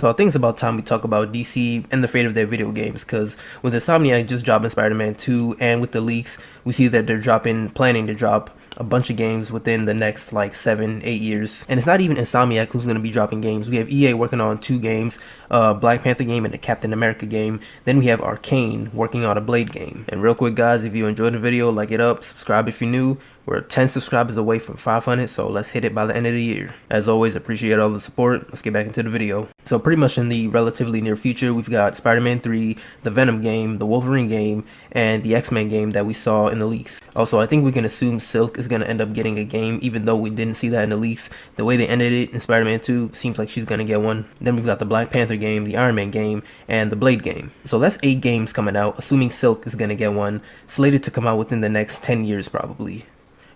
So I think it's about time we talk about DC and the fate of their video games, because with Insomniac just dropping Spider-Man 2 and with the leaks, we see that they're planning to drop a bunch of games within the next like 7-8 years. And it's not even Insomniac who's going to be dropping games. We have EA working on 2 games, Black Panther game and a Captain America game. Then we have Arcane working on a Blade game. And real quick guys, if you enjoyed the video, like it up, subscribe if you're new. We're 10 subscribers away from 500, so let's hit it by the end of the year. As always, appreciate all the support. Let's get back into the video. So pretty much in the relatively near future, we've got Spider-Man 3, the Venom game, the Wolverine game, and the X-Men game that we saw in the leaks. Also, I think we can assume Silk is going to end up getting a game, even though we didn't see that in the leaks. The way they ended it in Spider-Man 2 seems like she's going to get one. Then we've got the Black Panther game, the Iron Man game, and the Blade game. So that's 8 games coming out, assuming Silk is going to get one, slated to come out within the next 10 years probably.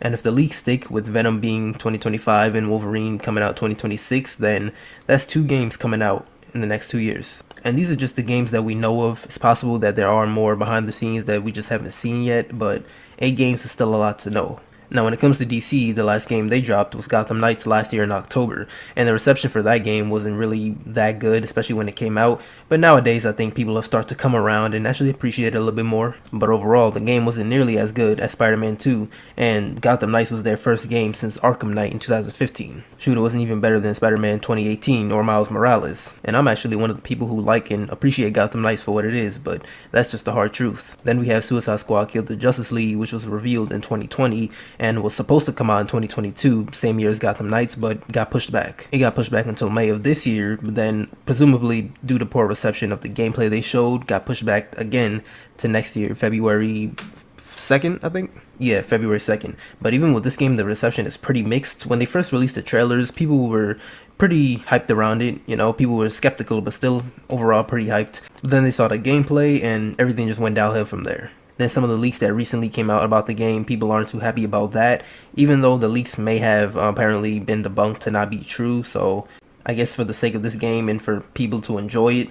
And if the leaks stick, with Venom being 2025 and Wolverine coming out 2026, then that's 2 games coming out in the next 2 years. And these are just the games that we know of. It's possible that there are more behind the scenes that we just haven't seen yet, but 8 games is still a lot to know. Now when it comes to DC, the last game they dropped was Gotham Knights last year in October, and the reception for that game wasn't really that good, especially when it came out, but nowadays I think people have started to come around and actually appreciate it a little bit more. But overall, the game wasn't nearly as good as Spider-Man 2, and Gotham Knights was their first game since Arkham Knight in 2015. Shoot, it wasn't even better than Spider-Man 2018 or Miles Morales, and I'm actually one of the people who like and appreciate Gotham Knights for what it is, but that's just the hard truth. Then we have Suicide Squad Kill the Justice League, which was revealed in 2020, and was supposed to come out in 2022, same year as Gotham Knights, but got pushed back. It got pushed back until May of this year, but then presumably due to poor reception of the gameplay they showed, got pushed back again to next year, February 2nd, I think? Yeah, February 2nd. But even with this game, the reception is pretty mixed. When they first released the trailers, people were pretty hyped around it, you know, people were skeptical, but still overall pretty hyped. But then they saw the gameplay and everything just went downhill from there. Then some of the leaks that recently came out about the game, people aren't too happy about that, even though the leaks may have apparently been debunked to not be true. So I guess for the sake of this game and for people to enjoy it,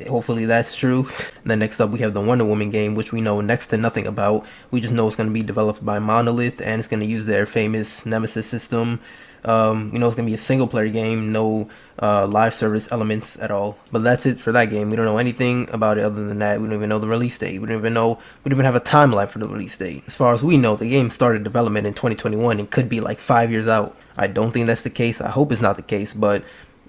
hopefully that's true. Then next up we have the Wonder Woman game, which we know next to nothing about. We just know it's going to be developed by Monolith and it's going to use their famous Nemesis system. You know, it's going to be a single player game, no live service elements at all. But that's it for that game. We don't know anything about it other than that. We don't even know the release date. We don't even have a timeline for the release date. As far as we know, the game started development in 2021 and could be like 5 years out. I don't think that's the case. I hope it's not the case, but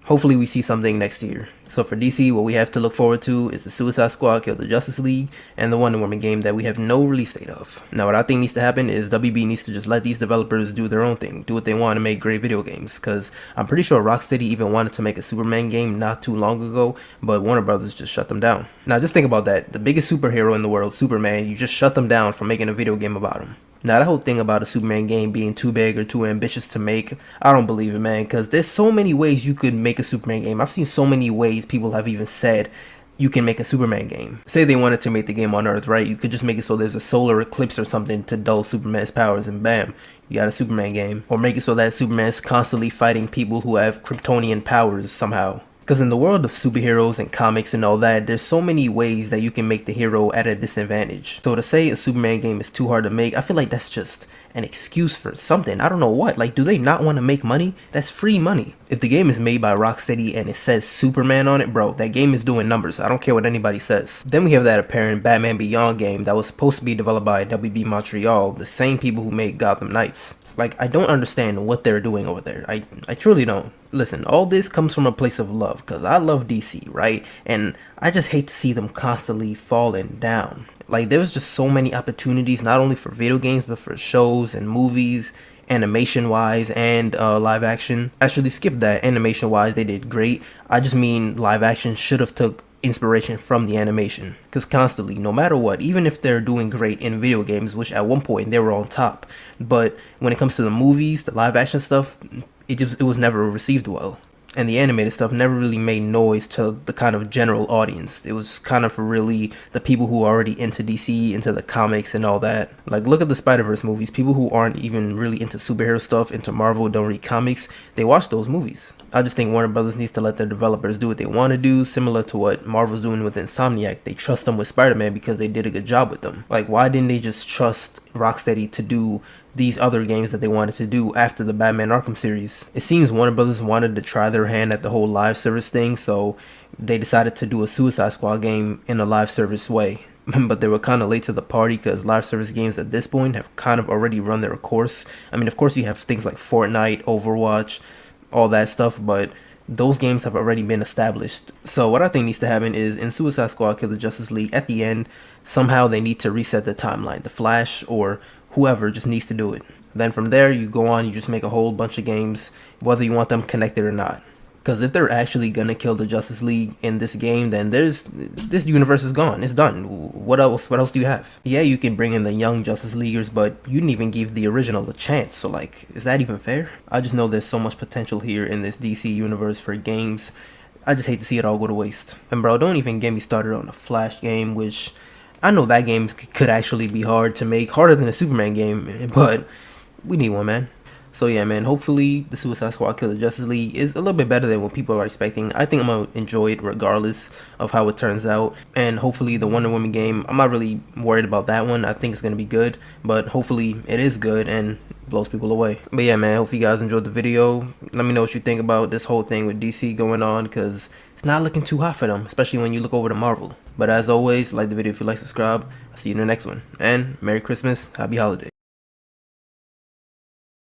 hopefully we see something next year. So for DC, what we have to look forward to is the Suicide Squad Kill the Justice League and the Wonder Woman game that we have no release date of. Now what I think needs to happen is WB needs to just let these developers do their own thing, do what they want, and make great video games, because I'm pretty sure Rocksteady even wanted to make a Superman game not too long ago, but Warner Brothers just shut them down. Now just think about that. The biggest superhero in the world, Superman, you just shut them down from making a video game about him. Now, that whole thing about a Superman game being too big or too ambitious to make, I don't believe it, man, because there's so many ways you could make a Superman game. I've seen so many ways people have even said you can make a Superman game. Say they wanted to make the game on Earth, right? You could just make it so there's a solar eclipse or something to dull Superman's powers, and bam, you got a Superman game. Or make it so that Superman's constantly fighting people who have Kryptonian powers somehow. Because in the world of superheroes and comics and all that, there's so many ways that you can make the hero at a disadvantage. So to say a Superman game is too hard to make, I feel like that's just an excuse for something. I don't know what. Like, do they not want to make money? That's free money. If the game is made by Rocksteady and it says Superman on it, bro, that game is doing numbers. I don't care what anybody says. Then we have that apparent Batman Beyond game that was supposed to be developed by WB Montreal, the same people who made Gotham Knights. Like, I don't understand what they're doing over there. I truly don't. Listen, all this comes from a place of love, because I love DC, right? And I just hate to see them constantly falling down. Like, there's just so many opportunities, not only for video games, but for shows and movies, animation-wise, and live action. Actually, skip that. Animation-wise, they did great. I just mean live action should have took inspiration from the animation, because constantly, no matter what, even if they're doing great in video games, which at one point they were on top, but when it comes to the movies, the live action stuff, it was never received well. And the animated stuff never really made noise to the kind of general audience. It was kind of for really the people who are already into DC, into the comics and all that. Like, look at the Spider-Verse movies. People who aren't even really into superhero stuff, into Marvel, don't read comics, they watch those movies. I just think Warner Brothers needs to let their developers do what they want to do, similar to what Marvel's doing with Insomniac. They trust them with Spider-Man because they did a good job with them. Like, why didn't they just trust Rocksteady to do these other games that they wanted to do after the Batman Arkham series. It seems Warner Brothers wanted to try their hand at the whole live service thing, so they decided to do a Suicide Squad game in a live service way. But they were kind of late to the party because live service games at this point have kind of already run their course. I mean, of course you have things like Fortnite, Overwatch, all that stuff, but those games have already been established. So what I think needs to happen is in Suicide Squad Kill the Justice League, at the end, somehow they need to reset the timeline. The Flash or whoever just needs to do it. Then from there, you go on, you just make a whole bunch of games, whether you want them connected or not. Because if they're actually gonna kill the Justice League in this game, then this universe is gone. It's done. What else? What else do you have? Yeah, you can bring in the young Justice Leaguers, but you didn't even give the original a chance. So like, is that even fair? I just know there's so much potential here in this DC universe for games. I just hate to see it all go to waste. And bro, don't even get me started on the Flash game, which I know that game could actually be hard to make, harder than a Superman game, but we need one, man. So yeah, man, hopefully the Suicide Squad Kill the Justice League is a little bit better than what people are expecting. I think I'm going to enjoy it regardless of how it turns out. And hopefully the Wonder Woman game, I'm not really worried about that one. I think it's going to be good, but hopefully it is good and blows people away. But yeah, man, hope you guys enjoyed the video. Let me know what you think about this whole thing with DC going on, because it's not looking too hot for them, especially when you look over to Marvel. But as always, like the video if you like, subscribe. I'll see you in the next one. And Merry Christmas, Happy Holidays.